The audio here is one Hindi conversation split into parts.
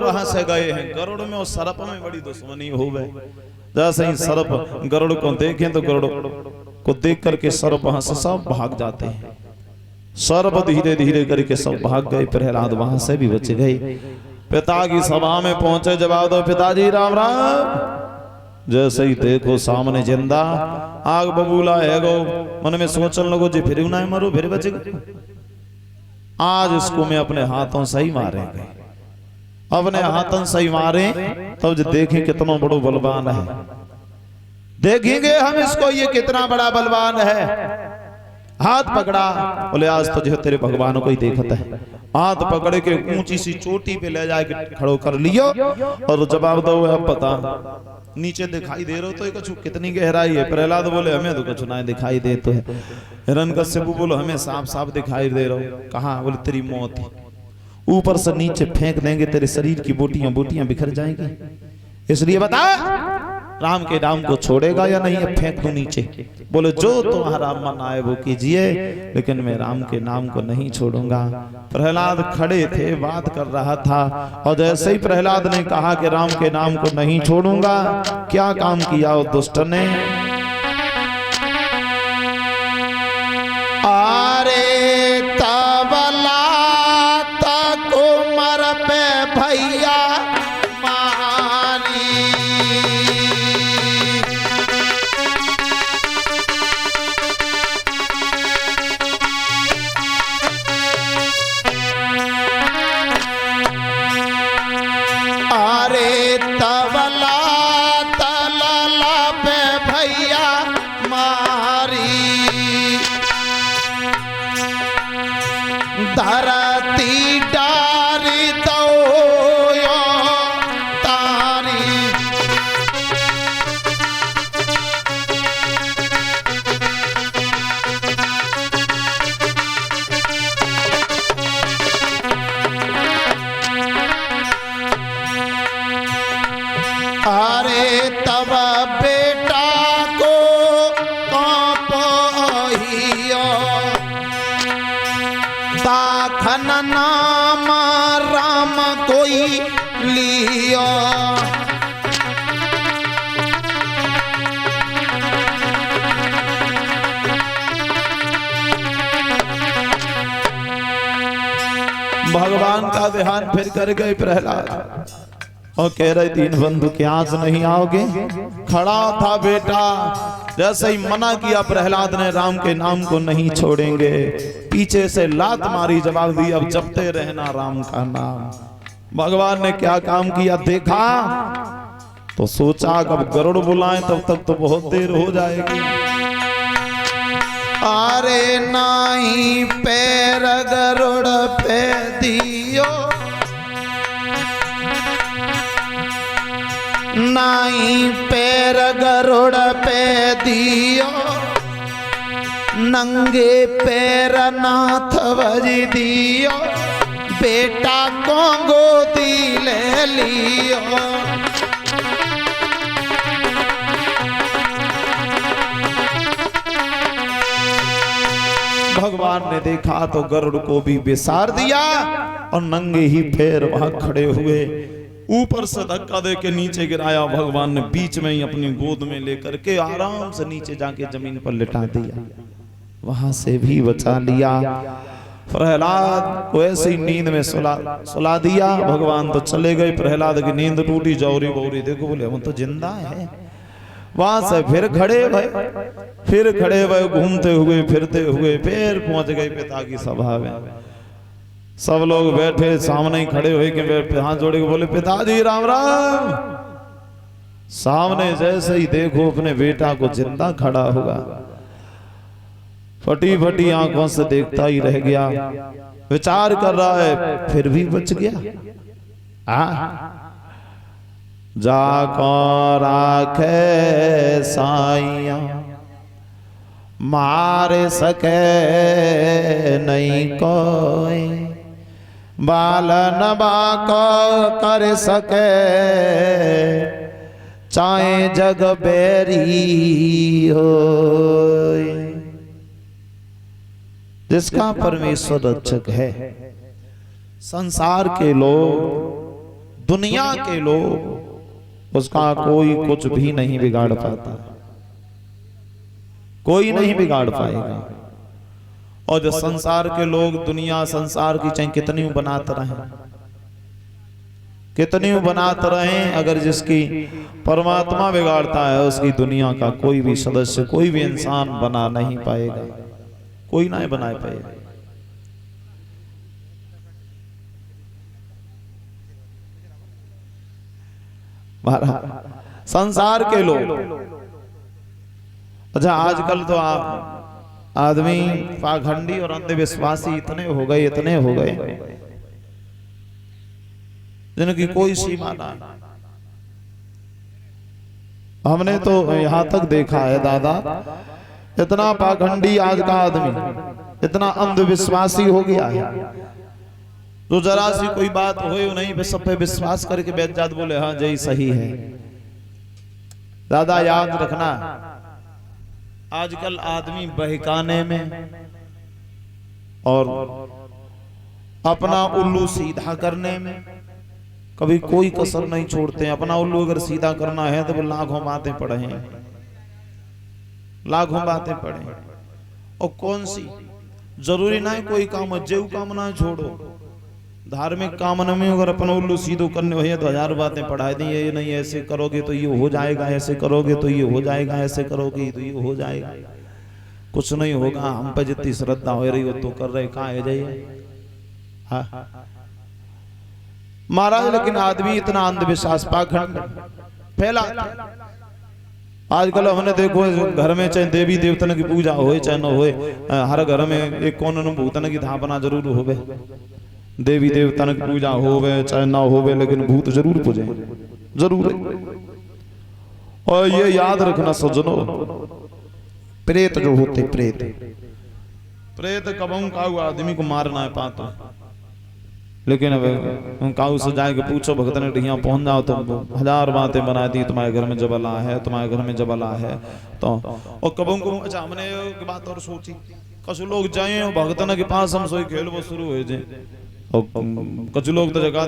वहां से गए हैं। गरुड़ में और सर्प में बड़ी दुश्मनी हो गई। जैसे ही सर्प गरुड़ को देखें तो गरुड़ को देख करके सर्प वहां से सब भाग जाते हैं। सर्प धीरे धीरे करके सब भाग गए, प्रहलाद वहां से भी बच गए। पिता की सभा में पहुंचे, जवाब दो पिताजी राम राम। जैसे ही देखो सामने जिंदा आग बबूला है गो, मन में सोचने लगो जी फिर ना मरो, फिर बच गए। आज इसको मैं अपने हाथों से ही मारेंगे, अपने हाथों से ही मारे तब जो देखें कितना बड़ो बलवान है, देखेंगे हम इसको ये कितना बड़ा बलवान है। हाथ पकड़ा, बोले आज तो जो तेरे भगवान को ही देखता है। हाथ पकड़ के ऊंची सी चोटी पे ले जाके खड़ो कर लियो और जवाब दो अब बता नीचे दिखाई दे रहे हो तो कछु कितनी गहराई है। प्रहलाद बोले हमें तो कुछ ना दिखाई दे तो है। हिरण्यकश्यप बोलो हमें साफ साफ दिखाई दे रहा हो। कहाँ? बोले तेरी मौत है, ऊपर से नीचे फेंक देंगे, तेरे शरीर की बोटियां बोटियां बिखर जाएंगी, इसलिए बता राम के नाम को छोड़ेगा या नहीं, फेंक दो नीचे। बोले जो तुम्हारा मन आए वो कीजिए, लेकिन मैं राम के नाम को नहीं छोड़ूंगा। प्रहलाद खड़े थे, बात कर रहा था, और जैसे ही प्रहलाद ने कहा कि राम के नाम को नहीं छोड़ूंगा, क्या काम किया उस दुष्ट ने? अरे तबला तक उमर पे भैया धरती डारी दो तारी। अरे तब बेटा को दाखन नाम राम कोई लिया। भगवान का ध्यान फिर कर गए प्रहलाद और कह रहे तीन बंधु के आज नहीं आओगे। खड़ा था बेटा, जैसे ही मना किया प्रहलाद ने राम के नाम को नहीं छोड़ेंगे, पीछे से लात मारी, जवाब दी अब जपते रहना राम का नाम। भगवान ने क्या काम किया देखा तो सोचा कब गरुड़ बुलाएं तब तक तो बहुत देर हो जाएगी। अरे नाही पैर गरुड़ पे दियो, नाई पैर गरुड़ पे दियो, नंगे पैर नाथ भज दियो, बेटा को गोदी ले लियो। भगवान ने देखा तो गरुड़ को भी बिसार दिया और नंगे ही पैर वहां खड़े हुए, ऊपर से धक्का दे के नीचे गिराया। भगवान ने बीच में ही अपनी गोद में लेकर के आराम से नीचे जाके जमीन पर लिटा दिया, वहां से भी बचा लिया। प्रहलाद को ऐसे ही नींद में सुला दिया। भगवान तो चले गए, प्रहलाद की नींद टूटी। जौरी बौरी देखो, बोले हम तो जिंदा है। वहां से फिर खड़े भय घूमते हुए फिरते हुए फिर पहुंच गए पिता की सभा में। सब लोग बैठे सामने ही खड़े हुए कि हाथ जोड़े के बोले पिताजी राम राम। सामने जैसे ही देखो अपने बेटा को जिंदा खड़ा होगा, फटी फटी आंखों से देखता ही रह गया। विचार कर रहा है फिर भी बच गया। जाको राखे साइया मार सके नहीं कोई, बालन बाको कर सके चाहे जग बेरी हो। जिसका परमेश्वर रक्षक है, संसार के लोग दुनिया के लोग उसका कोई कुछ भी नहीं बिगाड़ पाता, कोई नहीं बिगाड़ पाएगा। और जो संसार के लोग दुनिया संसार की चाहे कितनी बनाते रहे, कितनी बनाते रहे, अगर जिसकी परमात्मा बिगाड़ता है उसकी दुनिया का कोई भी सदस्य, कोई भी इंसान बना नहीं पाएगा, कोई नहीं बना पाएगा। संसार के लोग, अच्छा आजकल तो आदमी पाखंडी और अंधविश्वासी इतने हो गए, इतने हो गए जिनकी कोई सीमा ना। हमने तो यहां तक देखा है दादा, इतना पाखंडी आज का आदमी, इतना अंधविश्वासी हो गया है, तो जरा सी कोई बात हो नहीं सब पे विश्वास करके बैठ जात, बोले हाँ जय सही है। दादा याद रखना, आजकल आदमी बहकाने में और अपना उल्लू सीधा करने में कभी कोई कसर नहीं छोड़ते हैं। अपना उल्लू अगर सीधा करना है तो लाखों बातें पढ़े हैं, लाखों बातें पढ़े, और कौन सी जरूरी ना है कोई काम, जेऊ काम ना छोड़ो, धार्मिक काम में अगर अपन उल्लू सीधो करने हो तो 1000 बातें पढ़ा दी, ये नहीं ऐसे करोगे तो ये हो जाएगा, ऐसे करोगे तो ये हो जाएगा, ऐसे करोगे तो ये हो जाएगा, कुछ नहीं होगा। हम पे जितनी श्रद्धा हो रही हो तो कर रहे, कहाँ है जाइए महाराज। लेकिन आदमी इतना अंधविश्वास पाखंड फैला। आजकल हमने देखो घर में चाहे देवी देवतन की पूजा हो चाहे न हो, हर घर में एक कोन भूतन की स्थापना जरूर होवे। देवी देवतन की पूजा होवे चाहे ना होवे, लेकिन भूत जरूर पूजे, जरूर। और ये याद रखना सज्जनों, प्रेत जो होते, प्रेत प्रेत कबों का आदमी को मारना है पाता, लेकिन अब काऊ से जाके पूछो भगत ने यहाँ पहुंच जाओ तो 1000 बातें बना दी, तुम्हारे घर में जबला है, तुम्हारे घर में जबला है तो। और कबों को अच्छा हमने एक बात और सोची, कुछ लोग जाए भगतन के पास हम सोई खेल वो शुरू हो जाए, और कुछ लोग तो जगह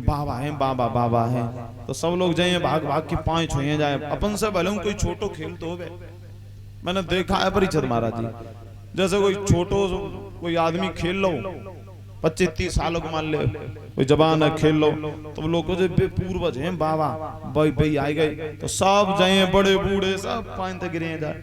बाबा है, बाबा बाबा है, तो सब लोग जाइए भाग भाग के 5 छुए जाए। अपन से भले कोई छोटो खेल तो हो। मैंने देखा है परिचय महाराज जी, जैसे कोई छोटो कोई आदमी खेल लो 25-30 सालों को मान ले, कोई जवान है खेल लो, तो लोग जो पूर्वज हैं बाबा भाई भाई आए गए, तो सब जाए बड़े बूढ़े सब पानी तक गिरे जाए।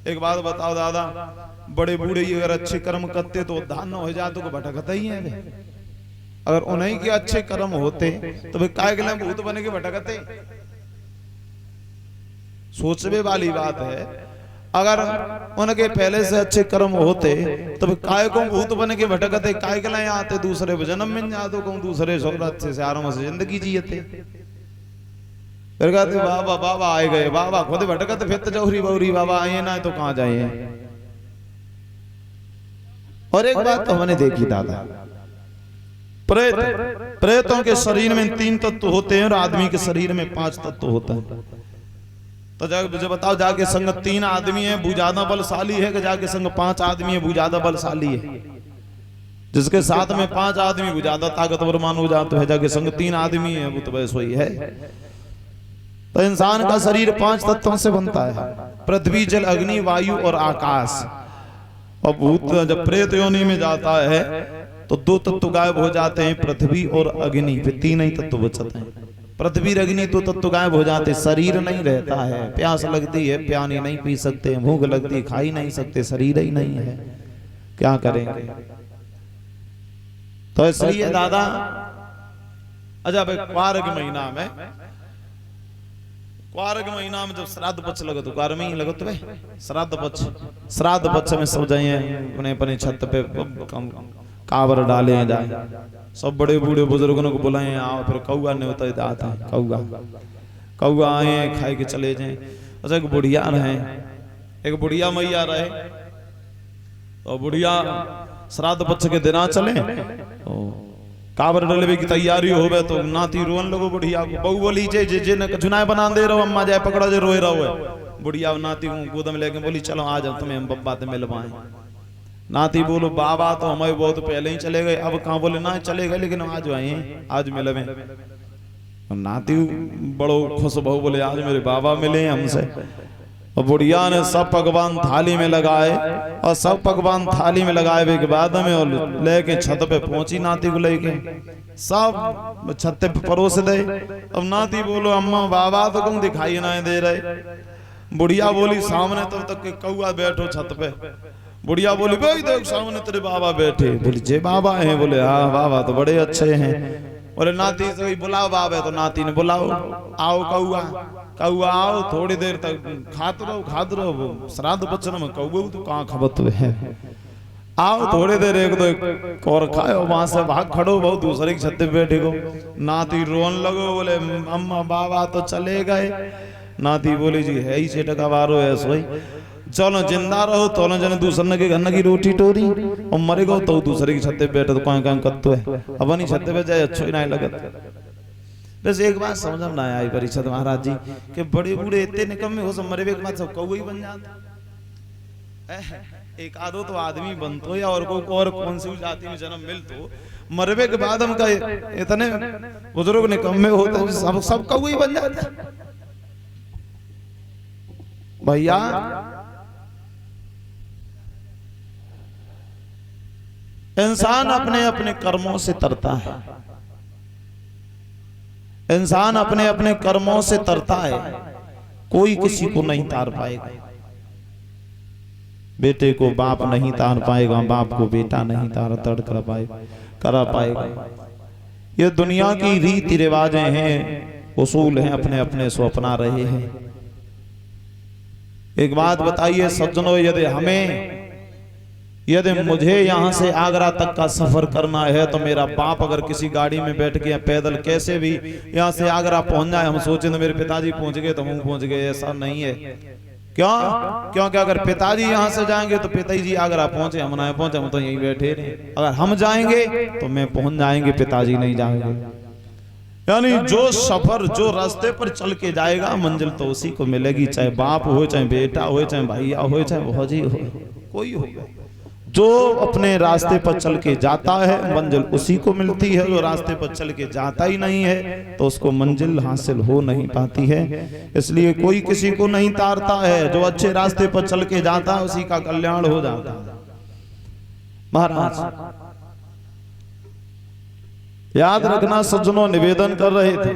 एक बात बताओ दादा, बड़े बूढ़े अगर अच्छे कर्म करते तो उद्धार न हो जाते तो भटकता ही है। अगर उन्हीं के अच्छे कर्म होते तो वे काय के लिए भूत बने के भटकते। सोचने वाली बात है, अगर उनके पहले से अच्छे कर्म होते तो काय को भूत बने के भटकते, काय के लिए आते दूसरे जन्म में जाते, कहूं दूसरे अच्छे से आराम से जिंदगी जियते। फिर कहते बाबा बाबा आए गए, बाबा खुद भटकते फिर तो जौहरी बौरी बाबा आए ना तो कहां जाए। और एक बात तो हमने देखी दादा, प्रेत प्रेतों के शरीर में 3 तत्व होते हैं और आदमी के शरीर में 5 तत्व होता है। तो जब बताओ जाके संग 3 आदमी है वो ज्यादा बलशाली है कि जाके संग 5 आदमी है वो ज्यादा बलशाली है? जिसके साथ में 5 आदमी वो ज्यादा ताकतवर मानो जाते है, जाके संग 3 आदमी है वो तो वैसे ही है। तो इंसान का शरीर 5 तत्वों से बनता है, पृथ्वी जल अग्नि वायु और आकाश। और भूत जब प्रेत योनि में जाता है तो 2 तत्व गायब हो जाते हैं, पृथ्वी और अग्नि, फिर 3 ही तत्व बचते हैं। पृथ्वी अग्नि 2 तत्व गायब हो जाते, शरीर नहीं रहता है, प्यास लगती है पानी नहीं पी सकते, भूख लगती खा ही नहीं सकते, शरीर ही नहीं है, क्या करेंगे। तो इसलिए दादा अच्छा क्वार के महीना में, क्वार के महीना में जब श्राद्ध पक्ष लगे तो क्वार में ही लगो तो श्राद्ध पक्ष में सब जाइए अपने अपने छत पे कावर डाले जाए, सब बड़े बूढ़े बुजुर्गों को बुलाए, आओ फिर कौआ ने होता आता है, कौआ आए खाए के चले जाए। अच्छा एक बुढ़िया रहे, एक बुढ़िया मैया रहे, तो बुढ़िया श्राद्ध पक्ष के दिना चले तो कावर डलवे की तैयारी होवे तो नाती रोन लगो बुढ़िया को, बहू बोली जे चुनाव बना दे रहो, अम्मा जाए पकड़ा जे रोए रहो है। बुढ़िया नाती को गोद में लेके बोली चलो आ जाओ तुम्हें हम बब्बा ते मिलवाएं। नाती बोलो बाबा तो हमें बहुत पहले ही चले गए, अब कहाँ, बोले ना चले गए लेकिन आज आए आज मिलवे। नाती बड़ो खुश बहु, बोले आज मेरे बाबा मिले हमसे। और बुढ़िया ने सब पकवान थाली में लगाए, और सब पकवान थाली में लगाए के बाद में और लेके छत पे पहुंची नाती को लेके, सब छत पे परोस दे। अब नाती बोलो अम्मा बाबा तो क्यों दिखाई ना दे रहे। बुढ़िया बोली सामने तब तक के कौआ बैठो छत पे। बुढ़िया बोली भाई देख सामने तेरे बाबा बैठे। बोली जे बाबा हैं? बोले हाँ बाबा तो बड़े अच्छे हैं। बोले नाती से बुलाओ बाबा। तो नाती ने बुलाओ, आओ कौआ कौआ आओ, थोड़ी देर तक खाते रहो श्राद्ध बच्चन में कौआ तो कहाँ खबत है, आओ थोड़ी देर एक दो और खाओ। वहां से भाग खड़ो बहुत दूसरे की छत पे बैठे को। नाती रोन लगो, बोले अम्मा बाबा तो चले गए। नाती बोली जी है ही छेटा का वारो है सोई, चलो जिंदा रहो तो जने दूसरे के घर की रोटी टोरी, और मरे गो तो दूसरे की छत पे बैठे तो कहीं कहीं कत्तो है। अब नहीं छत पे जाए अच्छो ही नहीं लगत। बस एक बात समझ में ना आई परिषद महाराज जी के बड़े बूढ़े इतने निकम्मे हो सब मरे के बाद सब कौआ ही बन जाता। एक आधो तो आदमी बनतो या और कौन सी जाति में जन्म मिलतो, मरवे के बाद हम का इतने बुजुर्ग निकम्मे होते सब कौआ ही बन जाता। भैया इंसान अपने अपने कर्मों से तरता है, इंसान अपने अपने कर्मों से तरता है, कोई किसी को नहीं तार पाएगा। बेटे को बाप नहीं तार पाएगा, बाप को बेटा नहीं तड़ करा पाएगा। ये दुनिया की रीति रिवाजें हैं, उसूल हैं, अपने अपने सो अपना रहे हैं। एक बात बताइए सज्जनों, यदि मुझे यहाँ से आगरा तक का सफर करना है तो मेरा बाप अगर किसी गाड़ी में बैठ के पैदल कैसे भी यहाँ से आगरा पहुंच जाए, हम सोचे तो मेरे पिताजी पहुंच गए तो हम पहुंच गए, ऐसा नहीं है। क्यों? क्योंकि अगर पिताजी यहाँ से जाएंगे तो पिताजी आगरा पहुंचे, हम ना पहुंचे, हम तो यहीं बैठे रहे। अगर हम जाएंगे तो मैं पहुंच जाएंगे, पिताजी नहीं जाएंगे। यानी जो सफर जो रास्ते पर चल के जाएगा मंजिल तो उसी को मिलेगी, चाहे बाप हो, चाहे बेटा हो, चाहे भैया हो, चाहे भौजी हो, कोई हो। जो अपने रास्ते पर चल के जाता है मंजिल उसी को मिलती है, जो रास्ते पर चल के जाता ही नहीं है तो उसको मंजिल हासिल हो नहीं पाती है। इसलिए कोई किसी को नहीं तारता है, जो अच्छे रास्ते पर चल के जाता है उसी का कल्याण हो जाता है। महाराज याद रखना सज्जनों, निवेदन कर रहे थे,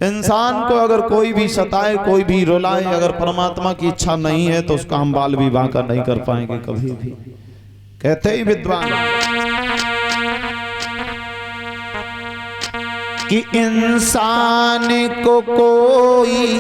इंसान को अगर कोई भी सताए, कोई भी रुलाए, अगर परमात्मा की इच्छा नहीं है तो उसका हम बाल विवाह का नहीं कर पाएंगे कभी भी। कहते ही विद्वान कि इंसान को कोई